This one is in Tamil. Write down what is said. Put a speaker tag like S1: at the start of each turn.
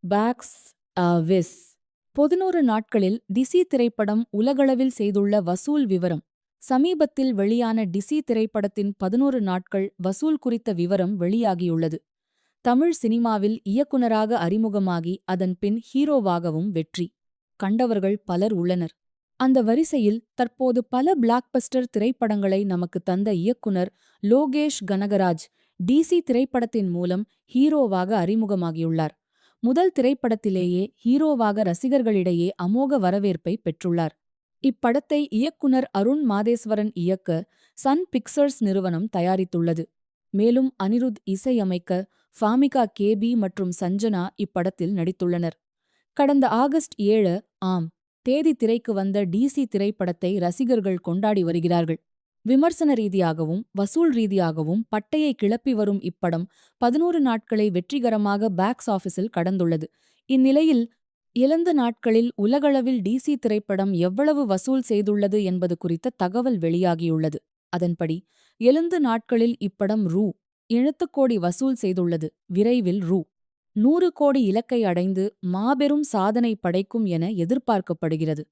S1: பாக்ஸ் விஸ் 11 நாட்களில் டிசி திரைப்படம் உலகளவில் செய்துள்ள வசூல் விவரம். சமீபத்தில் வெளியான டிசி திரைப்படத்தின் 11 நாட்கள் வசூல் குறித்த விவரம் வெளியாகியுள்ளது. தமிழ் சினிமாவில் இயக்குனராக அறிமுகமாகி அதன் பின் ஹீரோவாகவும் வெற்றி கண்டவர்கள் பலர் உள்ளனர். அந்த வரிசையில் தற்போது பல பிளாக்பஸ்டர் திரைப்படங்களை நமக்கு தந்த இயக்குனர் லோகேஷ் கனகராஜ் டிசி திரைப்படத்தின் மூலம் ஹீரோவாக அறிமுகமாகியுள்ளார். முதல் திரைப்படத்திலேயே ஹீரோவாக ரசிகர்களிடையே அமோக வரவேற்பை பெற்றுள்ளார். இப்படத்தை இயக்குனர் அருண் மாதேஸ்வரன் இயக்க சன் பிக்சர்ஸ் நிறுவனம் தயாரித்துள்ளது. மேலும் அனிருத் இசையமைக்க ஃபாமிகா கேபி மற்றும் சஞ்சனா இப்படத்தில் நடித்துள்ளனர். கடந்த ஆகஸ்ட் 7 ஆம் தேதி திரைக்கு வந்த டிசி திரைப்படத்தை ரசிகர்கள் கொண்டாடி வருகிறார்கள். விமர்சன ரீதியாகவும் வசூல் ரீதியாகவும் பட்டையை கிளப்பி வரும் இப்படம் 11 நாட்களை வெற்றிகரமாக பாக்ஸ் ஆஃபீஸில் கடந்துள்ளது. இந்நிலையில் 7 நாட்களில் உலகளவில் டிசி திரைப்படம் எவ்வளவு வசூல் செய்துள்ளது என்பது குறித்த தகவல் வெளியாகியுள்ளது. அதன்படி 7 நாட்களில் இப்படம் ரூ. 7 கோடி வசூல் செய்துள்ளது. விரைவில் ரூ. 100 கோடி இலக்கை அடைந்து மாபெரும் சாதனை படைக்கும் என எதிர்பார்க்கப்படுகிறது.